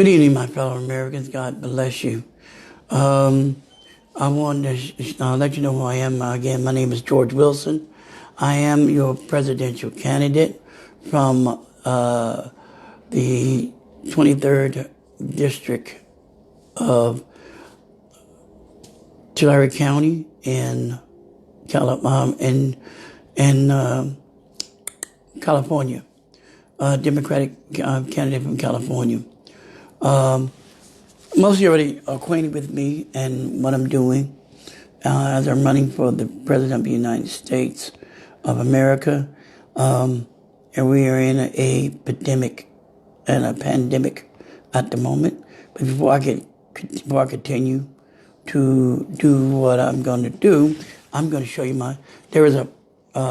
Good evening, my fellow Americans. God bless you. I want to let you know who I am. Again, my name is George Wilson. I am your presidential candidate from the 23rd District of Tulare County in California. Democratic candidate from California. Most of you are already acquainted with me and what I'm doing as I'm running for the President of the United States of America. And we are in a pandemic at the moment. But before I continue to do what I'm going to do, I'm going to show you there is a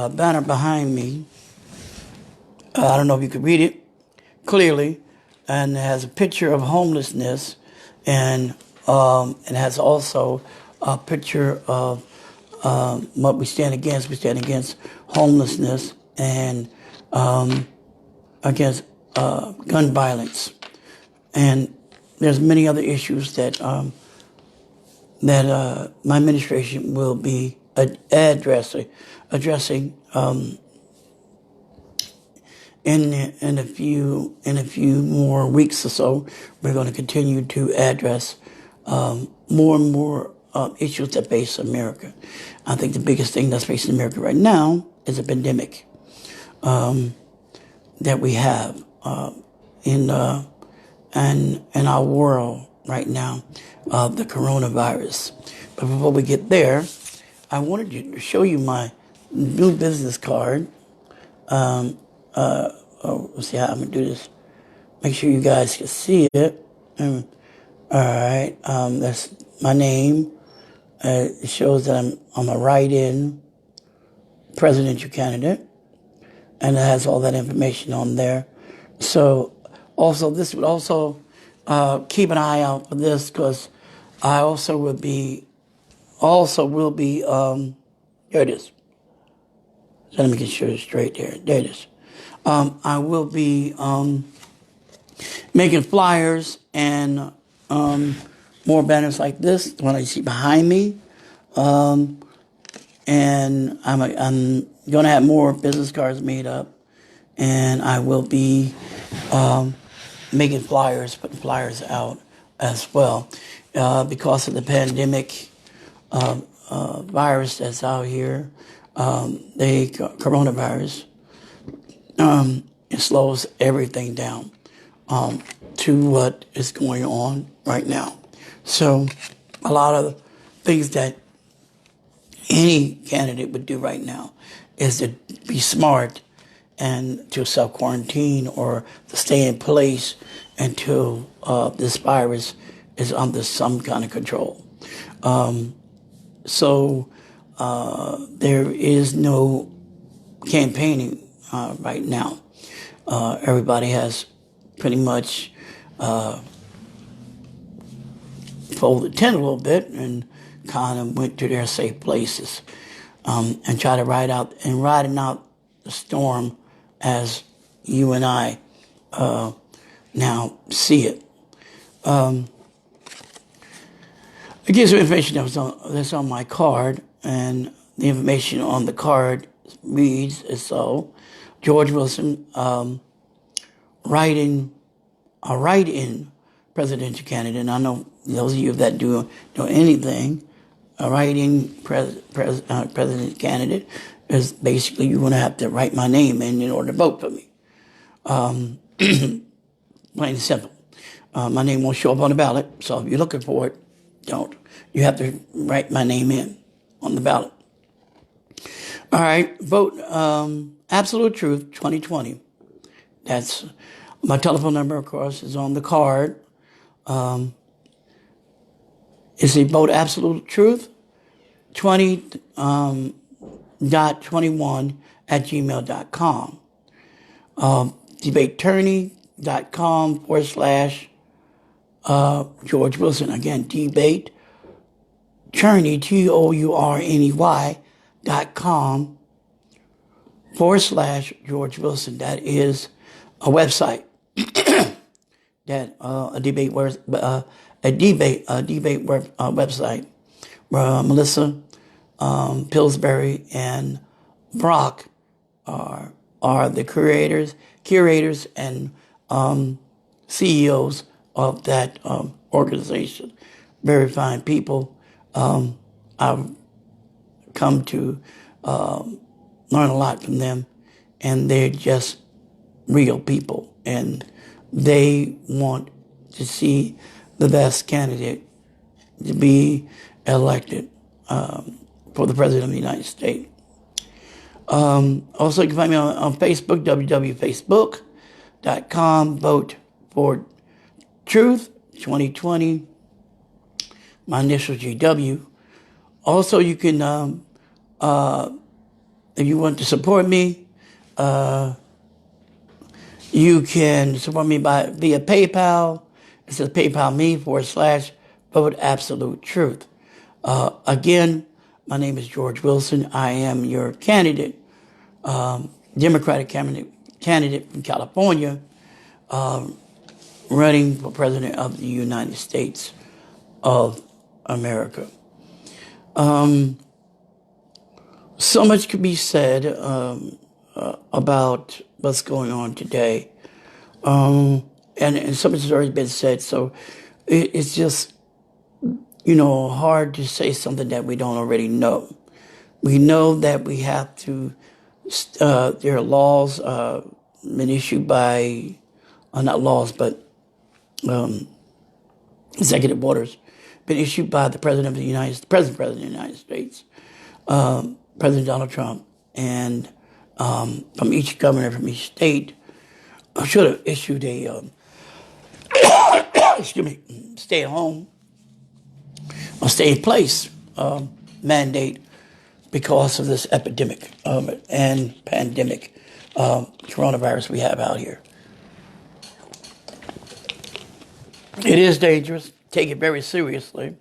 banner behind me. I don't know if you could read it clearly, and it has a picture of homelessness, and it has also a picture of what we stand against. We stand against homelessness and against gun violence, and there's many other issues that my administration will be addressing. In a few more weeks or so, we're going to continue to address more and more issues that face America. I think the biggest thing that's facing America right now is a pandemic that we have in our world right now, the coronavirus. But before we get there, I wanted to show you my new business card. Let's see how I'm going to do this. Make sure you guys can see it. All right. That's my name. It shows that I'm a write-in presidential candidate. And it has all that information on there. So also, this would also keep an eye out for this, because I also will be, there it is. So let me get sure it's straight there. There it is. I will be making flyers and more banners like this, the one I see behind me. And I'm going to have more business cards made up. And I will be making flyers, putting flyers out as well. Because of the pandemic virus that's out here, the coronavirus, it slows everything down to what is going on right now. So a lot of things that any candidate would do right now is to be smart and to self-quarantine or to stay in place until this virus is under some kind of control. So there is no campaigning right now. Everybody has pretty much folded tent a little bit and kind of went to their safe places and try to riding out the storm as you and I now see it. It gives you information that's on my card, and the information on the card reads as so: George Wilson, write-in presidential candidate. And I know those of you that do anything, a write-in president candidate is basically you're going to have to write my name in order to vote for me. Plain and simple. My name won't show up on the ballot, so if you're looking for it, don't. You have to write my name in on the ballot. All right, vote Absolute Truth 2020. That's my telephone number, of course, is on the card. It's a vote Absolute Truth 20.21@gmail.com. DebateTourney.com/George Wilson. Again, Debate Tourney, TOURNEY.com/George Wilson. That is a website that a debate website where Melissa Pillsbury and Brock are the curators, and CEOs of that organization. Very fine people. I've come to learn a lot from them, and they're just real people, and they want to see the best candidate to be elected for the President of the United States. Also, you can find me on Facebook, www.facebook.com, Vote for Truth 2020, my initial GW. Also, you can, if you want to support me, you can support me via PayPal. It says PayPal me /Vote Absolute Truth. Again, my name is George Wilson. I am your candidate, Democratic candidate from California, running for President of the United States of America. So much could be said about what's going on today. And so much has already been said, so it's just, hard to say something that we don't already know. We know that we have to, there are laws been issued by, not laws, but executive orders been issued by the President of the United States, President Donald Trump, and from each governor from each state should have issued a stay at home or stay in place mandate because of this epidemic and pandemic coronavirus we have out here. It is dangerous. Take it very seriously.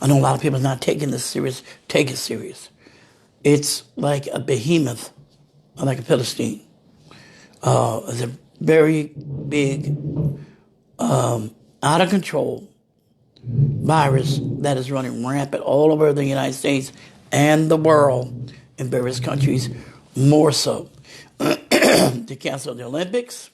I know a lot of people are not taking this serious. Take it serious. It's like a behemoth, like a Philistine. It's a very big, out of control virus that is running rampant all over the United States and the world in various countries, more so. They canceled the Olympics.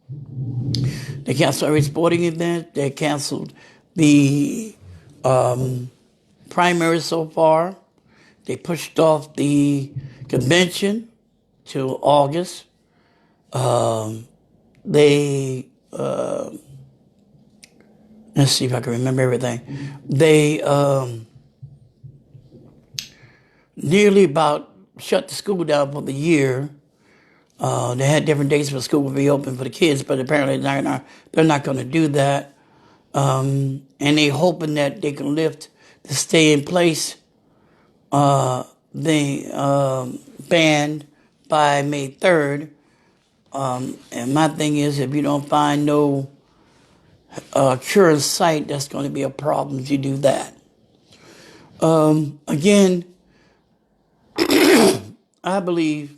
They canceled every sporting event. They canceled the primaries so far. They pushed off the convention till August. Let's see if I can remember everything. They nearly about shut the school down for the year. They had different dates for school to be open for the kids, but apparently they're not going to do that. And they're hoping that they can lift the stay in place ban by May 3rd. And my thing is, if you don't find no cure in sight, that's going to be a problem if you do that. Again, I believe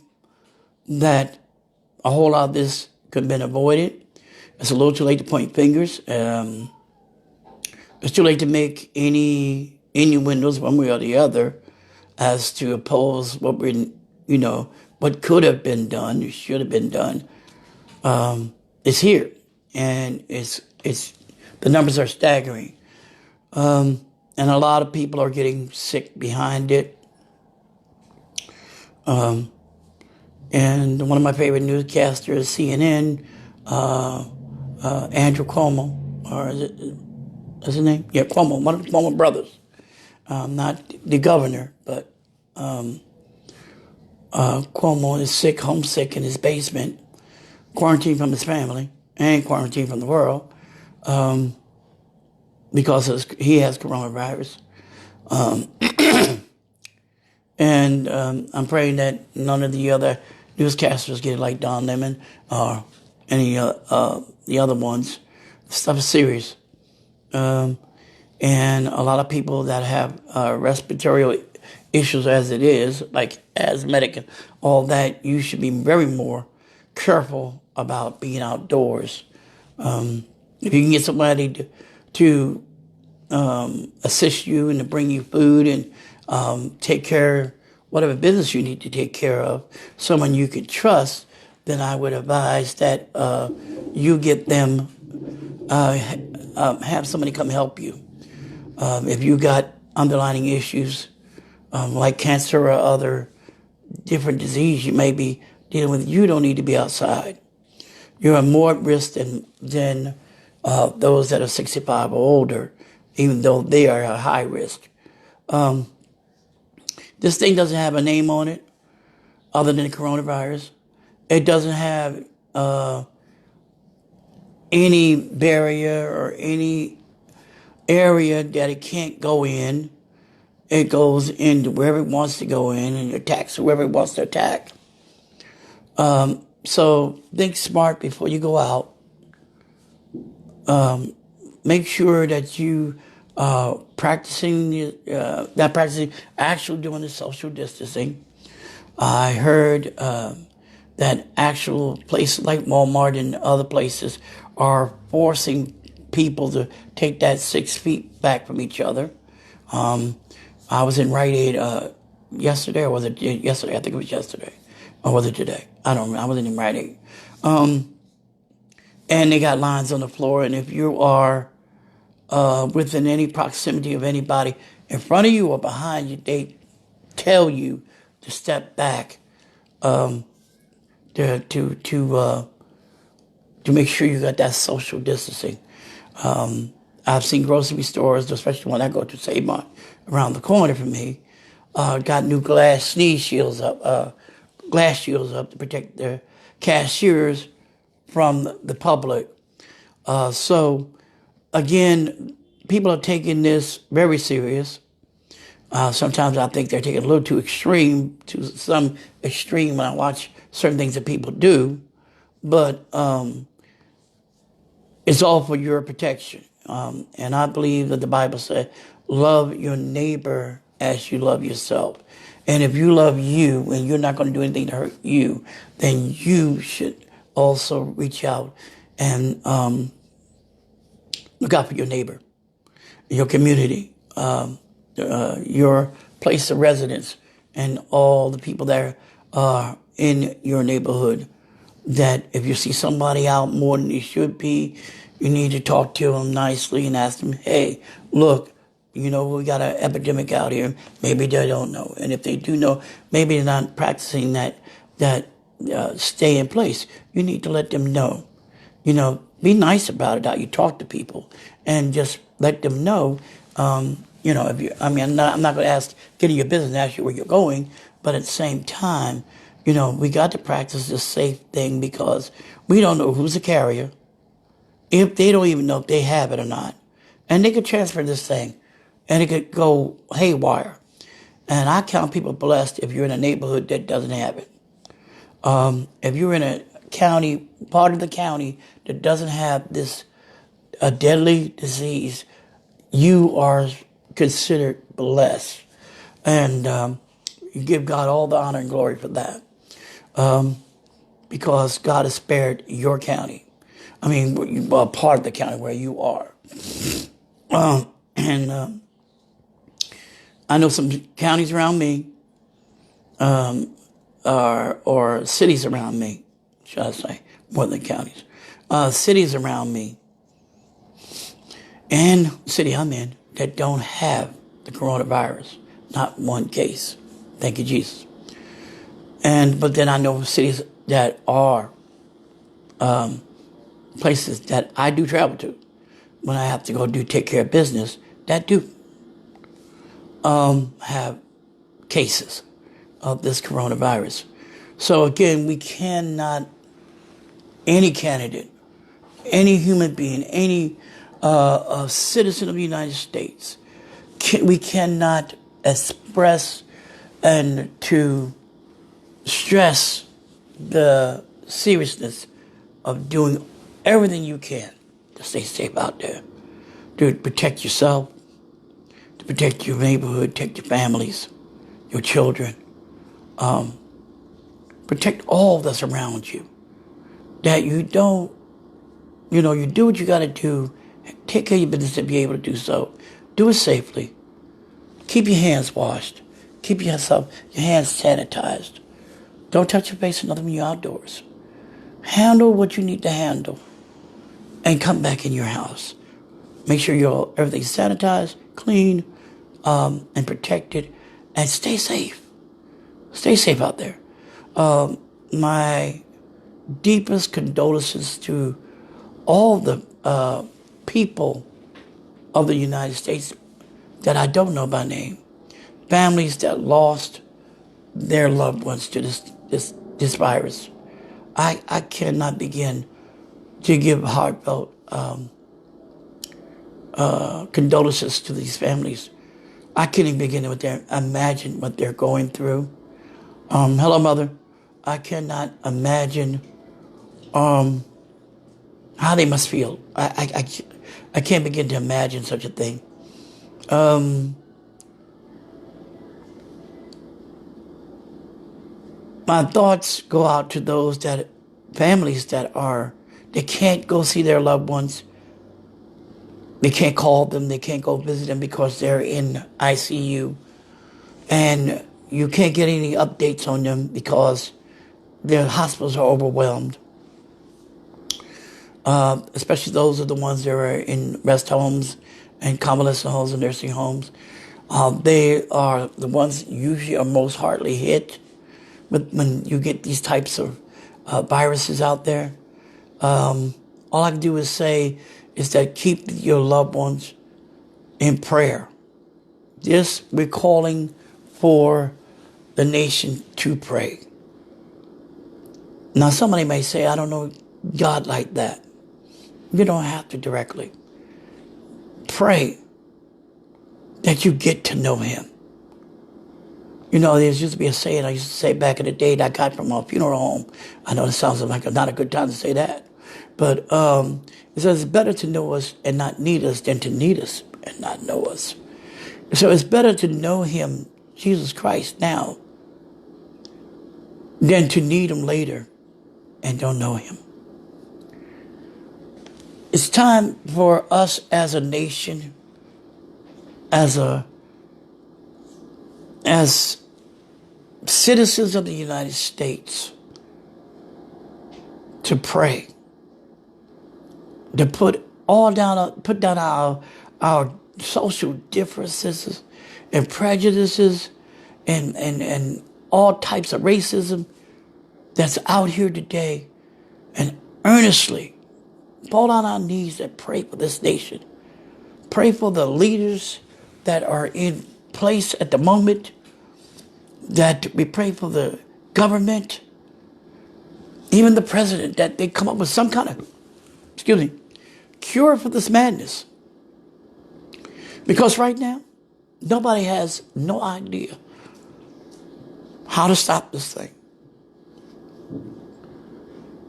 that a whole lot of this could have been avoided. It's a little too late to point fingers. It's too late to make any innuendos one way or the other as to oppose what what could have been done, should have been done. It's here, and it's the numbers are staggering, and a lot of people are getting sick behind it. And one of my favorite newscasters, CNN, Andrew Cuomo, or is his name? Yeah, Cuomo, one of the Cuomo brothers. Not the governor, but Cuomo is sick, homesick in his basement, quarantined from his family, and quarantined from the world, because he has coronavirus. And I'm praying that none of the other newscasters get it like Don Lemon or any the other ones. Stuff is serious. And a lot of people that have respiratory issues as it is, like asthmatic and all that, you should be very more careful about being outdoors. If you can get somebody to assist you and to bring you food and take care of whatever business you need to take care of, someone you can trust, then I would advise that you get them, have somebody come help you. If you got underlying issues like cancer or other different disease you may be dealing with, you don't need to be outside. You're at more at risk than those that are 65 or older, even though they are at high risk. This thing doesn't have a name on it other than the coronavirus. It doesn't have any barrier or any area that it can't go in. It goes into wherever it wants to go in and attacks whoever it wants to attack. So think smart before you go out. Make sure that you actually doing the social distancing. I heard that actual places like Walmart and other places are forcing people to take that 6 feet back from each other. I was in Rite Aid yesterday, or was it yesterday? I think it was yesterday. Or was it today? I don't remember. I wasn't in Rite Aid. And they got lines on the floor, and if you are within any proximity of anybody in front of you or behind you, they tell you to step back to make sure you got that social distancing. I've seen grocery stores, especially when I go to Save-Mart around the corner from me, got new glass shields up to protect their cashiers from the public. So again, people are taking this very serious. Sometimes I think they're taking it a little to some extreme when I watch certain things that people do, but it's all for your protection. And I believe that the Bible said, love your neighbor as you love yourself. And if you love you and you're not going to do anything to hurt you, then you should also reach out and look out for your neighbor, your community, your place of residence, and all the people that are in your neighborhood. That if you see somebody out more than they should be, you need to talk to them nicely and ask them, hey, look, we got an epidemic out here. Maybe they don't know. And if they do know, maybe they're not practicing that stay in place. You need to let them know. Be nice about it, how you talk to people, and just let them know. I'm not going to get in your business and ask you where you're going, but at the same time, we got to practice this safe thing because we don't know who's the carrier, if they don't even know if they have it or not. And they could transfer this thing, and it could go haywire. And I count people blessed if you're in a neighborhood that doesn't have it. If you're in a part of the county that doesn't have a deadly disease, you are considered blessed. And you give God all the honor and glory for that. Because God has spared your county. I mean, part of the county where you are. And I know some counties around me, or cities around me, should I say, more than counties. Cities around me, and the city I'm in, that don't have the coronavirus. Not one case. Thank you, Jesus. But then I know cities that are places that I do travel to when I have to go take care of business that do have cases of this coronavirus. So again, we cannot, any candidate, any human being, any citizen of the United States, we cannot express and to stress the seriousness of doing everything you can to stay safe out there, to protect yourself, to protect your neighborhood, protect your families, your children, protect all that's around you, that you don't You do what you got to do. Take care of your business to be able to do so. Do it safely. Keep your hands washed. Keep your hands sanitized. Don't touch your face or nothing when you're outdoors. Handle what you need to handle and come back in your house. Make sure everything's sanitized, clean, and protected, and stay safe. Stay safe out there. My deepest condolences to all the people of the United States that I don't know by name. Families that lost their loved ones to this virus. I cannot begin to give heartfelt condolences to these families. I can't even begin to imagine what they're going through. Hello, Mother. I cannot imagine how they must feel. I can't begin to imagine such a thing. My thoughts go out to those families they can't go see their loved ones. They can't call them. They can't go visit them because they're in ICU. And you can't get any updates on them because their hospitals are overwhelmed. Especially those are the ones that are in rest homes and convalescent homes and nursing homes. They are the ones usually are most hardly hit. But when you get these types of viruses out there, all I can do is say is that keep your loved ones in prayer. Just we're calling for the nation to pray. Now, somebody may say, I don't know God like that. You don't have to directly. Pray that you get to know him. There used to be a saying I used to say back in the day that I got from a funeral home. I know it sounds like not a good time to say that. But it says it's better to know us and not need us than to need us and not know us. So it's better to know him, Jesus Christ, now than to need him later and don't know him. It's time for us as a nation, as citizens of the United States, to pray, to put down our social differences and prejudices and all types of racism that's out here today, and earnestly fall on our knees and pray for this nation. Pray for the leaders that are in place at the moment, that we pray for the government, even the president, that they come up with some kind of, cure for this madness. Because right now, nobody has no idea how to stop this thing.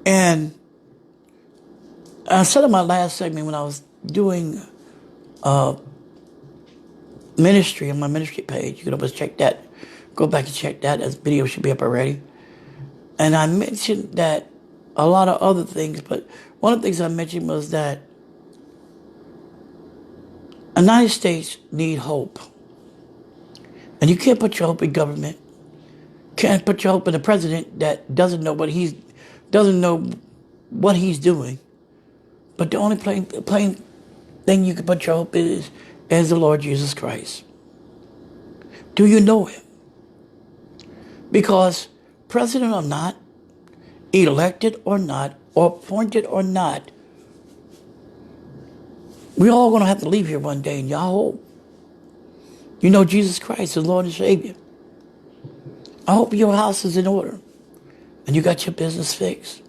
And I said in my last segment when I was doing ministry on my ministry page, you can always check that. Go back and check that. That video should be up already. And I mentioned that a lot of other things, but one of the things I mentioned was that the United States need hope. And you can't put your hope in government. Can't put your hope in a president that doesn't know what he's doing. But the only plain thing you can put your hope in is the Lord Jesus Christ. Do you know him? Because president or not, elected or not, or appointed or not, we're all going to have to leave here one day, and y'all hope you know Jesus Christ as Lord and Savior. I hope your house is in order and you got your business fixed.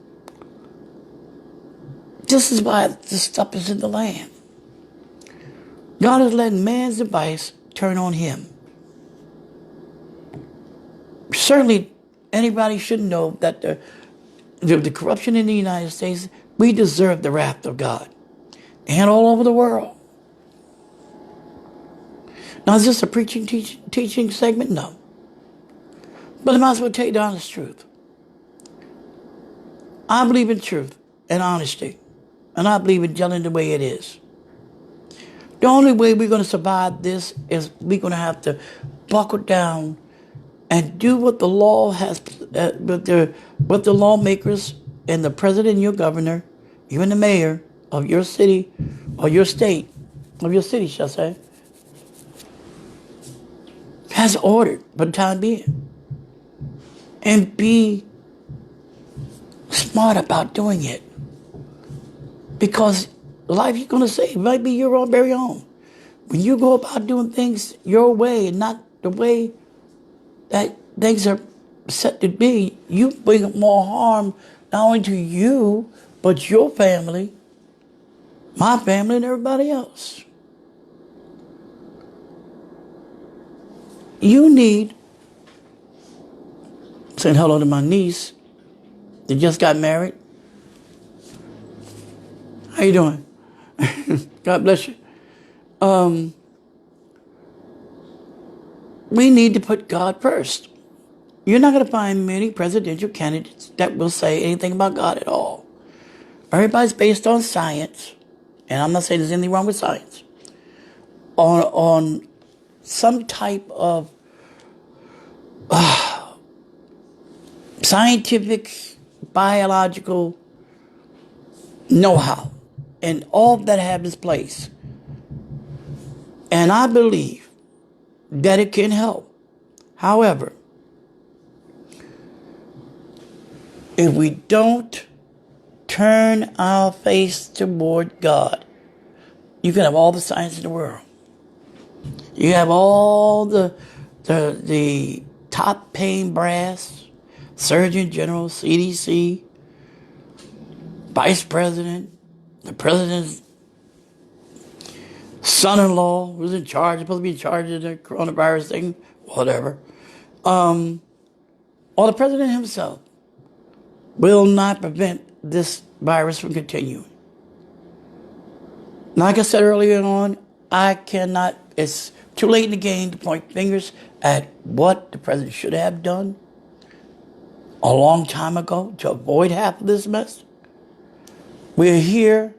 This is why this stuff is in the land. God is letting man's device turn on him. Certainly, anybody should know that the corruption in the United States, we deserve the wrath of God. And all over the world. Now, is this a preaching, teaching segment? No. But I might as well tell you the honest truth. I believe in truth and honesty. And And I believe in telling the way it is. The only way we're going to survive this is we're going to have to buckle down and do what the law has, what the lawmakers and the president and your governor, even the mayor of your city or your state, of your city, shall I say, has ordered for the time being. And be smart about doing it. Because the life you're going to save might be your own very own. When you go about doing things your way and not the way that things are set to be, you bring more harm not only to you, but your family, my family, and everybody else. You need, saying hello to my niece that just got married. How you doing? God bless you. We need to put God first. You're not going to find many presidential candidates that will say anything about God at all. Everybody's based on science, and I'm not saying there's anything wrong with science, on some type of scientific, biological know-how, and all that have its place. And I believe that it can help. However, if we don't turn our face toward God, you can have all the science in the world. You have all the top paying brass, Surgeon General, CDC, Vice President, the President's son-in-law who's in charge, supposed to be in charge of the coronavirus thing, whatever. Or the President himself will not prevent this virus from continuing. Like I said earlier on, it's too late in the game to point fingers at what the President should have done a long time ago to avoid half of this mess. We're here,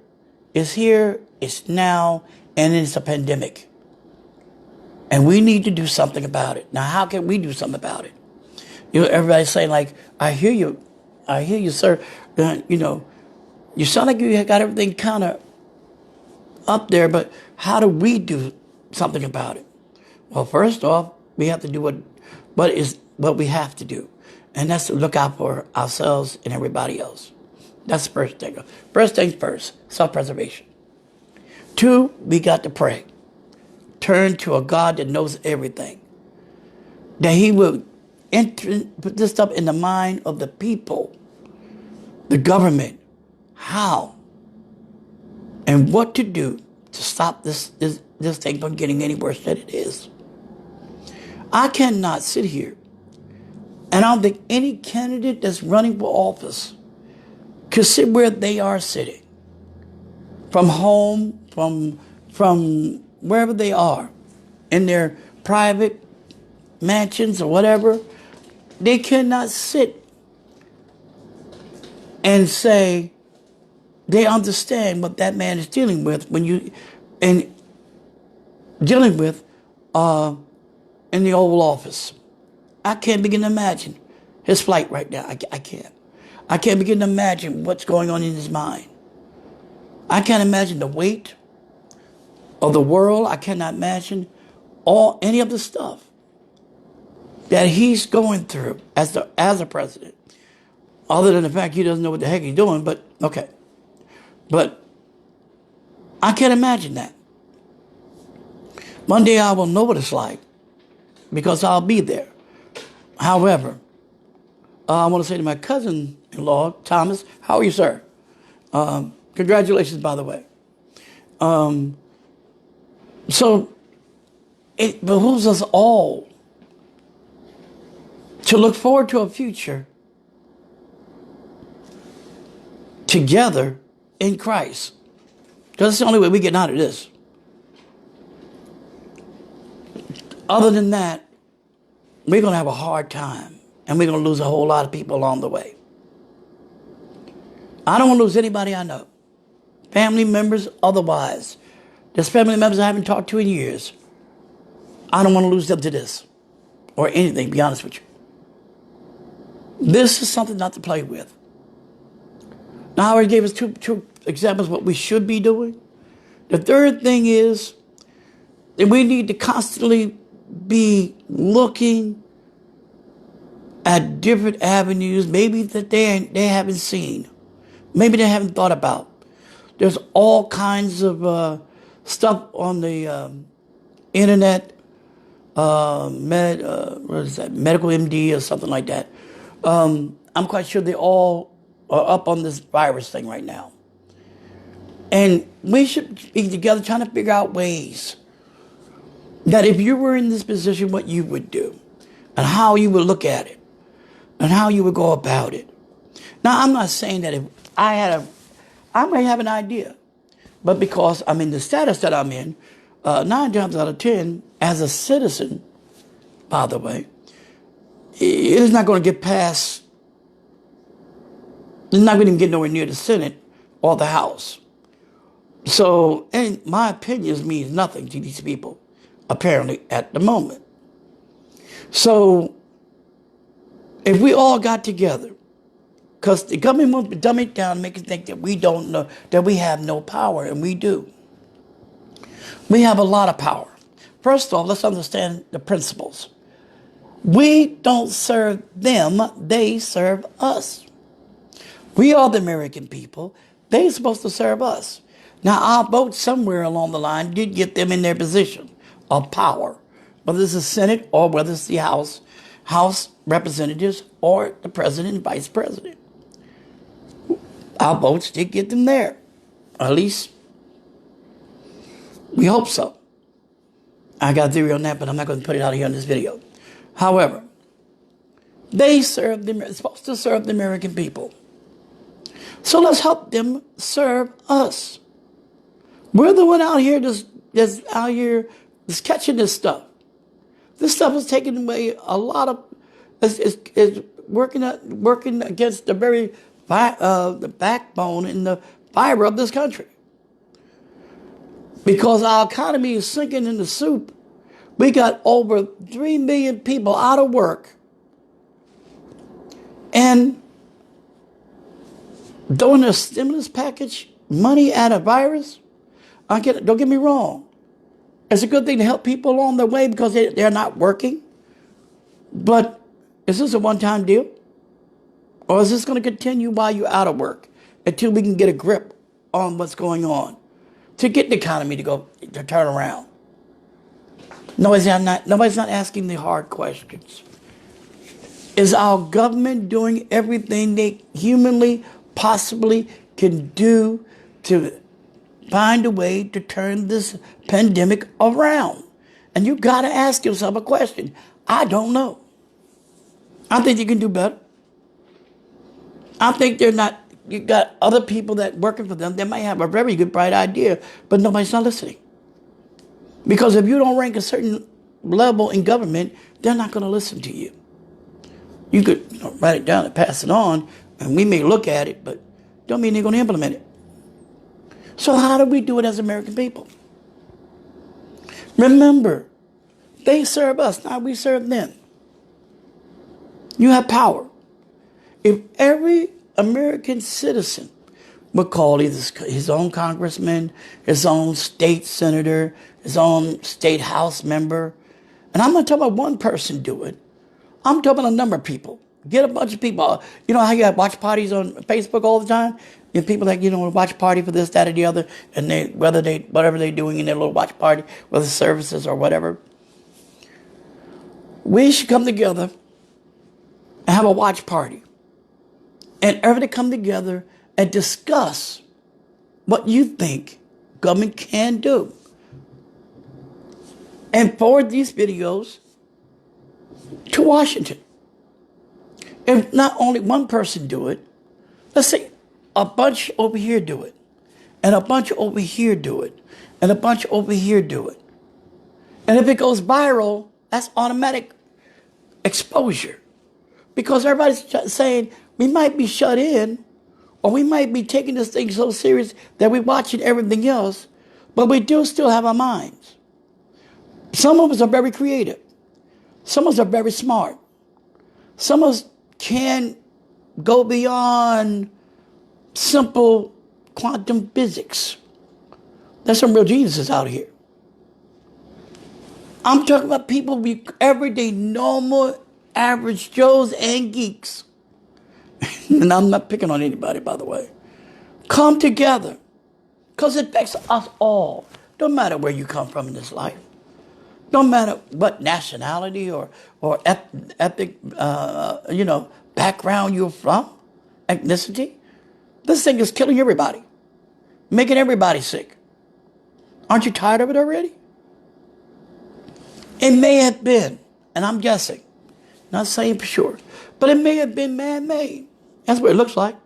it's now, and it's a pandemic. And we need to do something about it. Now, how can we do something about it? Everybody's saying, like, I hear you, sir. You sound like you got everything kind of up there, but how do we do something about it? Well, first off, we have to do what we have to do. And that's to look out for ourselves and everybody else. That's the first thing. First things first, self-preservation. 2, we got to pray. Turn to a God that knows everything. That he will put this stuff in the mind of the people, the government, how and what to do to stop this thing from getting any worse than it is. I cannot sit here, and I don't think any candidate that's running for office can sit where they are sitting, from home, from wherever they are, in their private mansions or whatever. They cannot sit and say they understand what that man is dealing with in the Oval Office. I can't begin to imagine his plight right now. I can't. I can't begin to imagine what's going on in his mind. I can't imagine the weight of the world. I cannot imagine any of the stuff that he's going through as a president. Other than the fact he doesn't know what the heck he's doing, but okay. But I can't imagine that. One day I will know what it's like because I'll be there. However, I want to say to my cousin-in-law, Thomas, how are you, sir? Congratulations, by the way. So it behooves us all to look forward to a future together in Christ. Because it's the only way we get out of this. Other than that, we're going to have a hard time. And we're going to lose a whole lot of people along the way. I don't want to lose anybody I know. family members, otherwise. There's family members I haven't talked to in years. I don't want to lose them to this or anything, to be honest with you. This is something not to play with. Now, I already gave us two examples of what we should be doing. The third thing is that we need to constantly be looking at different avenues, maybe that they haven't seen, maybe they haven't thought about. There's all kinds of stuff on the internet, what is that, Medical MD or something like that. I'm quite sure they all are up on this virus thing right now. And we should be together trying to figure out ways that if you were in this position, what you would do and how you would look at it and how you would go about it. Now, I'm not saying that if I might have an idea, but because I'm in the status that I'm in, 9 times out of 10, as a citizen, by the way, it is not going to get past, it's not going to even get nowhere near the Senate or the House. So, and my opinions means nothing to these people, apparently, at the moment. So, if we all got together, because the government wants to dumb it down and make us think that we don't know, that we have no power, and we do. We have a lot of power. First off, let's understand the principles. We don't serve them, they serve us. We are the American people. They're supposed to serve us. Now, our vote somewhere along the line did get them in their position of power, whether it's the Senate or whether it's the House representatives or the president and vice president. Our votes did get them there. At least, we hope so. I got a theory on that, but I'm not going to put it out here in this video. However, they're supposed to serve the American people. So let's help them serve us. We're the one out here that's out here that's catching this stuff. This stuff is taking away a lot of, is working against the very the backbone and the fiber of this country. Because our economy is sinking in the soup. We got over 3 million people out of work. And throwing a stimulus package, money at a virus, don't get me wrong. It's a good thing to help people along their way because they're not working. But is this a one-time deal? Or is this going to continue while you're out of work until we can get a grip on what's going on to get the economy to turn around? Nobody's not asking the hard questions. Is our government doing everything they humanly possibly can do to find a way to turn this pandemic around? And you got to ask yourself a question. I don't know. I think you can do better. I think you got other people that working for them, they might have a very good, bright idea, but nobody's not listening. Because if you don't rank a certain level in government, they're not going to listen to you. You could write it down and pass it on, and we may look at it, but don't mean they're going to implement it. So how do we do it as American people? Remember, they serve us, now we serve them. You have power. If every American citizen would call either his own congressman, his own state senator, his own state house member, and I'm not talking about one person do it. I'm talking about a number of people. Get a bunch of people. You know how you have watch parties on Facebook all the time? You have people that, watch party for this, that, or the other, and whatever they're doing in their little watch party, whether it's services or whatever. We should come together and have a watch party. And everybody come together and discuss what you think government can do. And forward these videos to Washington. If not only one person do it, let's say a bunch over here do it, and a bunch over here do it, and a bunch over here do it. And if it goes viral, that's automatic exposure. Because everybody's saying we might be shut in Or we might be taking this thing so serious that we're watching everything else, but we do still have our minds. Some of us are very creative. Some of us are very smart. Some of us can go beyond simple quantum physics. There's some real geniuses out here. I'm talking about people, everyday, normal, average Joes and geeks. And I'm not picking on anybody, by the way. Come together. Because it affects us all. Don't matter where you come from in this life. Don't matter what nationality or ethnic, background you're from, ethnicity. This thing is killing everybody, making everybody sick. Aren't you tired of it already? It may have been, and I'm guessing, not saying for sure, but it may have been man-made. That's what it looks like.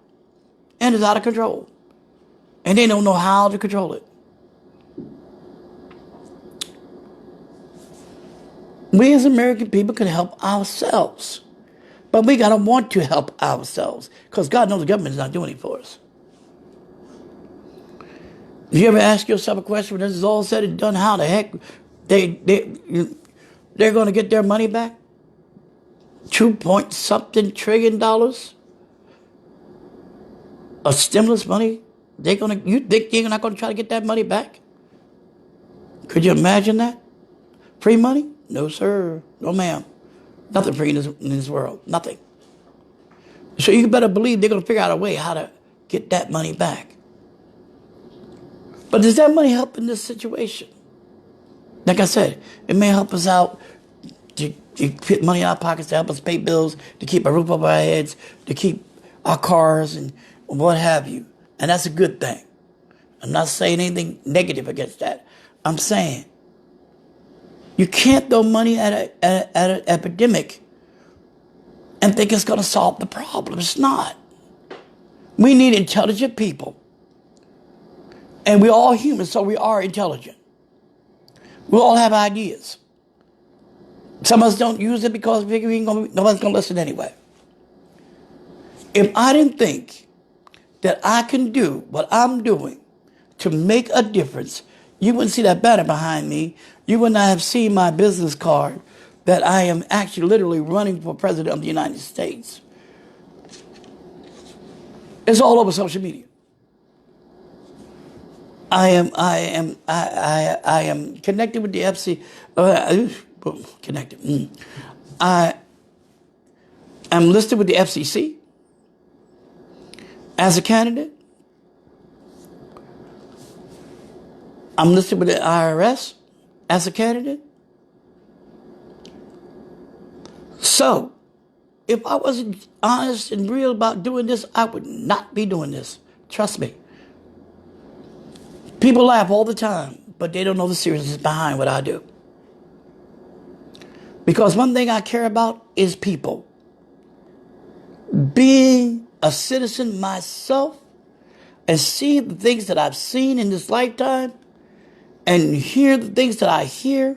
And it's out of control. And they don't know how to control it. We as American people can help ourselves. But we got to want to help ourselves. Because God knows the government is not doing it for us. If you ever ask yourself a question when this is all said and done, how the heck they're going to get their money back? 2-point-something trillion dollars of stimulus money. You think they're not going to try to get that money back? Could you imagine that? Free money? No, sir. No, ma'am. Nothing free in this world. Nothing. So you better believe they're going to figure out a way how to get that money back. But does that money help in this situation? Like I said, it may help us out to put money in our pockets to help us pay bills, to keep a roof over our heads, to keep our cars and what have you. And that's a good thing. I'm not saying anything negative against that. I'm saying you can't throw money at an epidemic and think it's going to solve the problem. It's not. We need intelligent people. And we're all humans, so we are intelligent. We all have ideas. Some of us don't use it because nobody's going to listen anyway. If I didn't think that I can do what I'm doing to make a difference, you wouldn't see that banner behind me. You would not have seen my business card that I am actually literally running for president of the United States. It's all over social media. I am connected with the FC. Connected. I am listed with the FCC as a candidate. I'm listed with the IRS as a candidate. So, if I wasn't honest and real about doing this, I would not be doing this. Trust me. People laugh all the time, but they don't know the seriousness behind what I do. Because one thing I care about is people. Being a citizen myself and seeing the things that I've seen in this lifetime and hear the things that I hear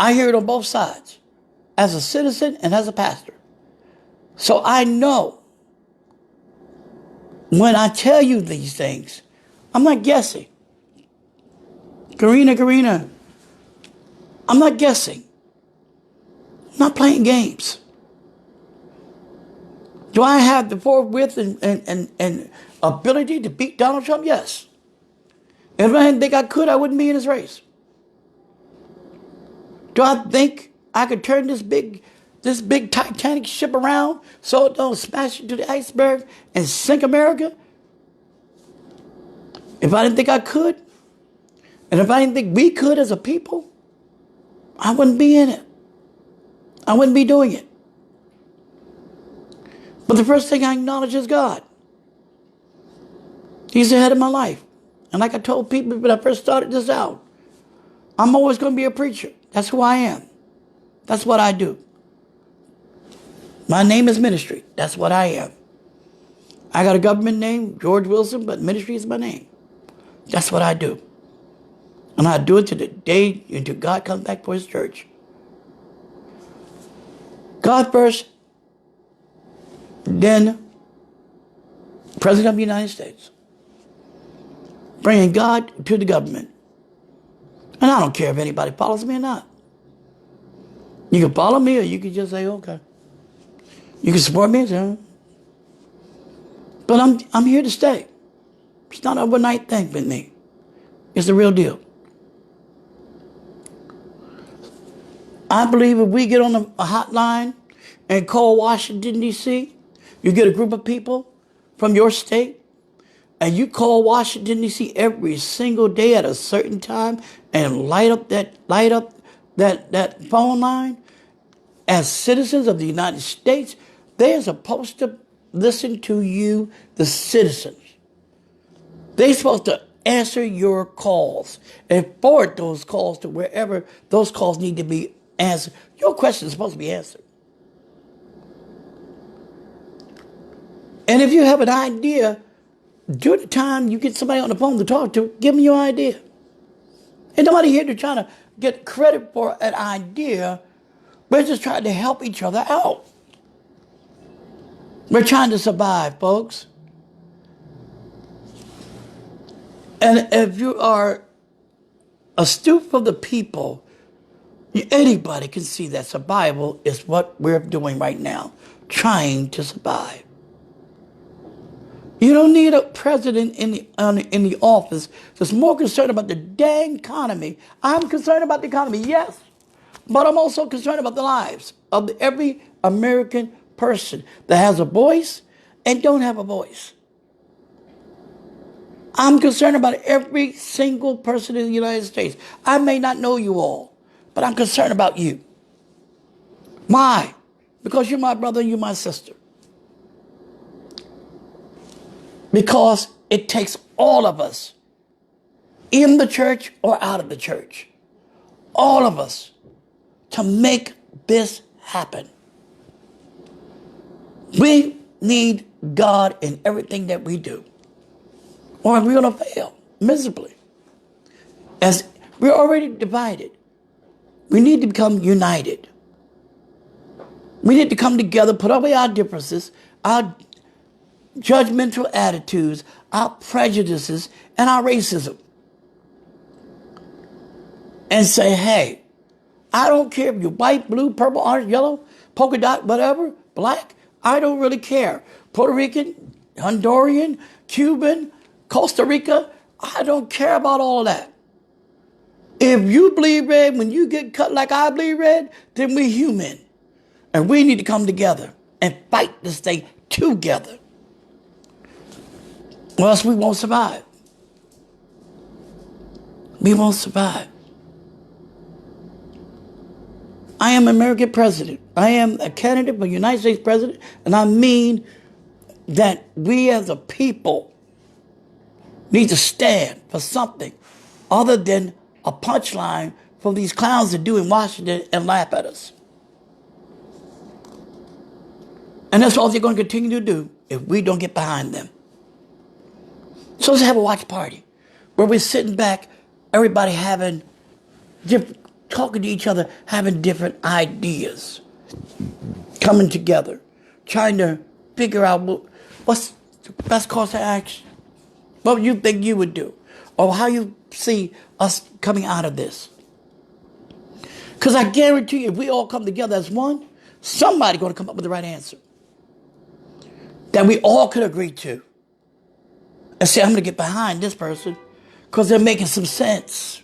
it on both sides, as a citizen and as a pastor. So I know when I tell you these things, I'm not guessing. Karina, I'm not guessing. I'm not playing games. Do I have the forthwith and ability to beat Donald Trump? Yes. If I didn't think I could, I wouldn't be in this race. Do I think I could turn this big Titanic ship around so it don't smash into the iceberg and sink America? If I didn't think I could, and if I didn't think we could as a people, I wouldn't be in it. I wouldn't be doing it. But the first thing I acknowledge is God. He's the head of my life. And like I told people when I first started this out, I'm always going to be a preacher. That's who I am. That's what I do. My name is ministry. That's what I am. I got a government name, George Wilson, but ministry is my name. That's what I do. And I do it to the day until God comes back for his church. God first, then President of the United States. Bringing God to the government. And I don't care if anybody follows me or not. You can follow me or you can just say, okay. You can support me. So. But I'm here to stay. It's not an overnight thing with me. It's the real deal. I believe if we get on a hotline and call Washington, D.C., you get a group of people from your state, and you call Washington, D.C. every single day at a certain time and light up that phone line, as citizens of the United States, they are supposed to listen to you, the citizens. They're supposed to answer your calls and forward those calls to wherever those calls need to be answered. Your question is supposed to be answered. And if you have an idea, during the time you get somebody on the phone to talk to, give them your idea. Ain't nobody here to try to get credit for an idea. We're just trying to help each other out. We're trying to survive, folks. And if you are astute of the people, anybody can see that survival is what we're doing right now, trying to survive. You don't need a president in the office that's more concerned about the dang economy. I'm concerned about the economy, yes, but I'm also concerned about the lives of every American person that has a voice and don't have a voice. I'm concerned about every single person in the United States. I may not know you all, but I'm concerned about you. Why? Because you're my brother and you're my sister. Because it takes all of us, in the church or out of the church, all of us, to make this happen. We need God in everything that we do, or we're going to fail miserably. As we're already divided, we need to become united. We need to come together, put away our differences, our judgmental attitudes, our prejudices, and our racism. And say, hey, I don't care if you're white, blue, purple, orange, yellow, polka dot, whatever, black. I don't really care. Puerto Rican, Honduran, Cuban, Costa Rica. I don't care about all of that. If you bleed red when you get cut like I bleed red, then we're human. And we need to come together and fight this thing together. Or else we won't survive. We won't survive. I am American president. I am a candidate for United States president, and I mean that we as a people need to stand for something other than a punchline for these clowns that do in Washington and laugh at us. And that's all they're going to continue to do if we don't get behind them. So let's have a watch party where we're sitting back, everybody having talking to each other, having different ideas, coming together, trying to figure out what's the best course of action, what you think you would do, or how you see us coming out of this. Because I guarantee you, if we all come together as one, somebody's going to come up with the right answer that we all could agree to. And say, I'm going to get behind this person because they're making some sense.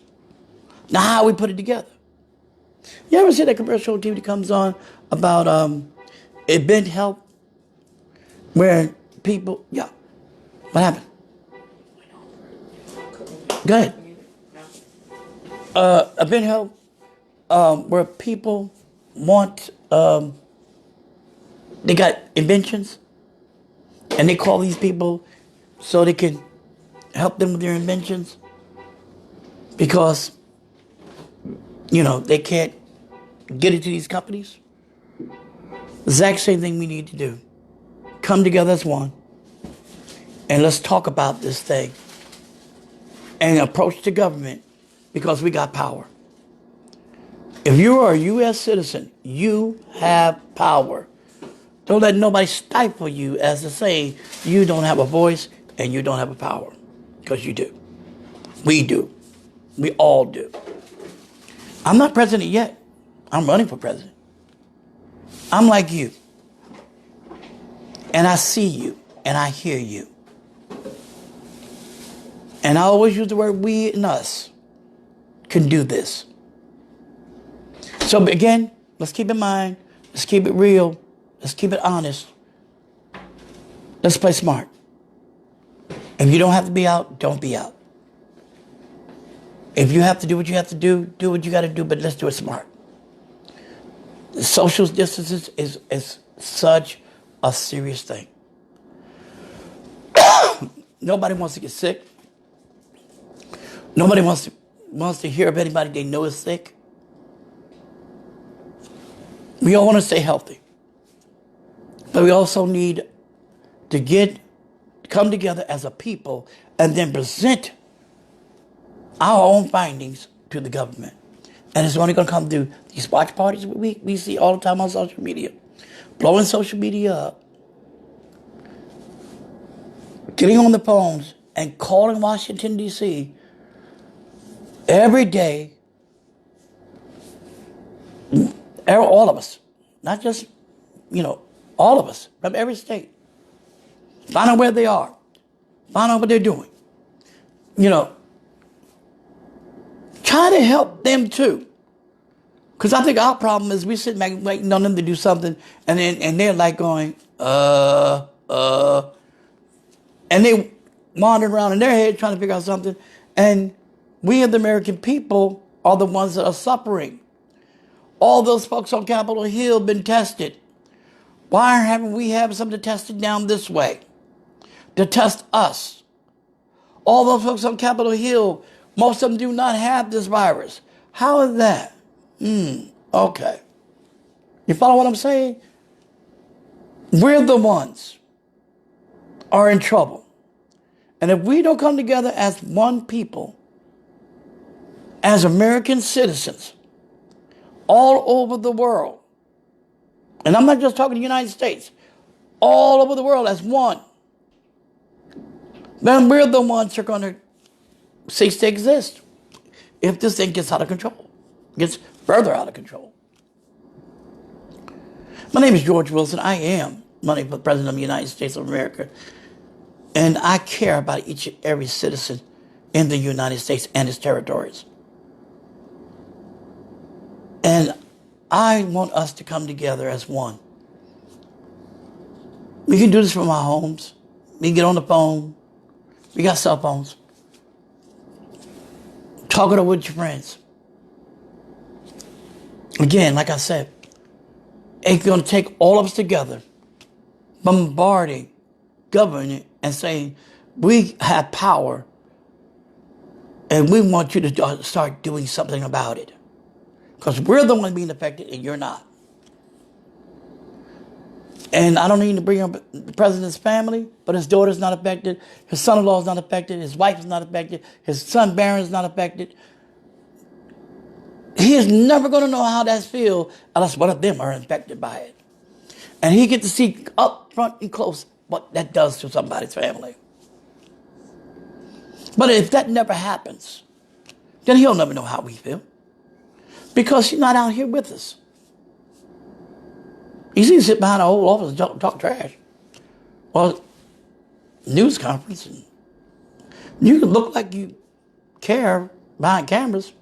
Now, how we put it together? You ever see that commercial on TV that comes on about event help? Where people, yeah. What happened? Go ahead. Event help where people want, they got inventions and they call these people so they can help them with their inventions because, you know, they can't get it to these companies. Exact same thing we need to do. Come together as one and let's talk about this thing and approach the government because we got power. If you are a U.S. citizen, you have power Don't let nobody stifle you as to say you don't have a voice and you don't have a power. Because you do. We do. We all do. I'm not president yet. I'm running for president. I'm like you. And I see you. And I hear you. And I always use the word we and us can do this. So again, let's keep in mind. Let's keep it real. Let's keep it honest. Let's play smart. If you don't have to be out, don't be out. If you have to do what you have to do what you got to do, but let's do it smart. Social distance is such a serious thing. Nobody wants to get sick. Nobody wants to hear of anybody they know is sick. We all want to stay healthy. But we also need to come together as a people and then present our own findings to the government. And it's only going to come through these watch parties we see all the time on social media. Blowing social media up. Getting on the phones and calling Washington, D.C. every day. All of us. Not just, all of us from every state. Find out where they are. Find out what they're doing. Try to help them too. Because I think our problem is we sit back waiting on them to do something and they're like going, and they wander around in their head trying to figure out something. And we as the American people are the ones that are suffering. All those folks on Capitol Hill been tested. Why haven't we had something tested down this way to test us? All those folks on Capitol Hill, most of them do not have this virus. How is that? Okay. You follow what I'm saying? We're the ones are in trouble. And if we don't come together as one people, as American citizens, all over the world, and I'm not just talking the United States, all over the world as one, then we're the ones who are going to cease to exist if this thing gets out of control, gets further out of control. My name is George Wilson. I am running for President of the United States of America, and I care about each and every citizen in the United States and its territories. And I want us to come together as one. We can do this from our homes. We can get on the phone. We got cell phones. Talk it over with your friends. Again, like I said, it's going to take all of us together, bombarding, governing, and saying, we have power, and we want you to start doing something about it. Because we're the one being affected and you're not. And I don't need to bring up the president's family, but his daughter's not affected. His son-in-law is not affected. His wife is not affected. His son Barron is not affected. He is never going to know how that feels unless one of them are infected by it. And he gets to see up front and close what that does to somebody's family. But if that never happens, then he'll never know how we feel. Because she's not out here with us. You see, sit behind our old office and talk trash. Well, news conference. And you can look like you care behind cameras.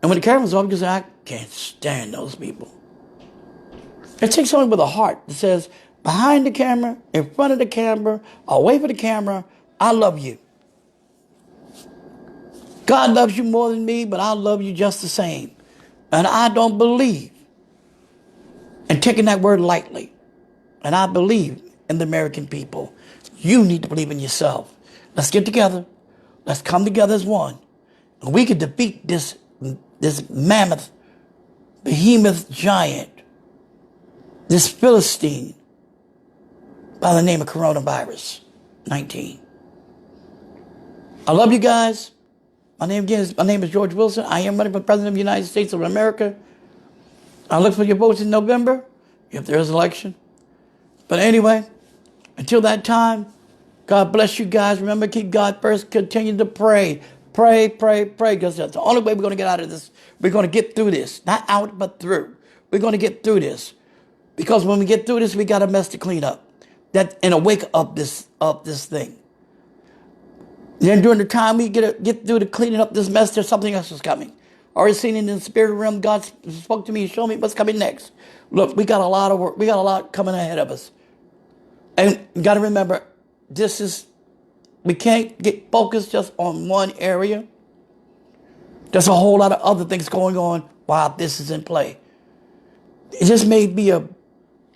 And when the camera's off, you can say, I can't stand those people. It takes someone with a heart that says, behind the camera, in front of the camera, away from the camera, I love you. God loves you more than me, but I love you just the same. And I don't believe in taking that word lightly. And I believe in the American people. You need to believe in yourself. Let's get together. Let's come together as one. And we can defeat this mammoth, behemoth giant, this Philistine by the name of coronavirus 19. I love you guys. My name is George Wilson. I am running for President of the United States of America. I look for your votes in November, if there is an election. But anyway, until that time, God bless you guys. Remember, keep God first. Continue to pray. Pray, pray, pray, because that's the only way we're going to get out of this. We're going to get through this. Not out, but through. We're going to get through this. Because when we get through this, we got a mess to clean up. That in a wake of this thing. Then during the time we get through to cleaning up this mess, there's something else is coming. Already seen it in the spirit realm. God spoke to me and showed me what's coming next. Look, we got a lot of work. We got a lot coming ahead of us. And you got to remember, we can't get focused just on one area. There's a whole lot of other things going on while this is in play. It just may be a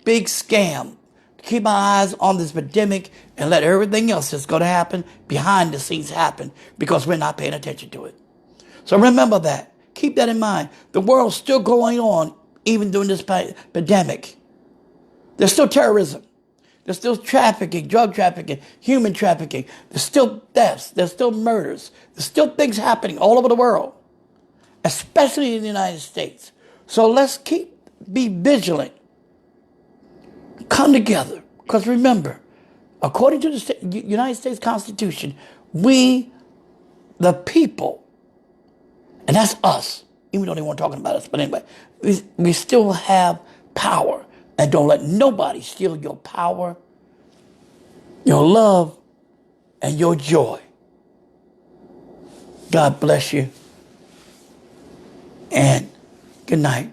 big scam. Keep my eyes on this pandemic and let everything else that's going to happen behind the scenes happen because we're not paying attention to it. So remember that. Keep that in mind. The world's still going on even during this pandemic. There's still terrorism. There's still trafficking, drug trafficking, human trafficking. There's still deaths. There's still murders. There's still things happening all over the world, especially in the United States. So let's be vigilant. Come together. Because remember, according to the United States Constitution, we, the people, and that's us, even though they weren't talking about us, but anyway, we still have power. And don't let nobody steal your power, your love, and your joy. God bless you. And good night.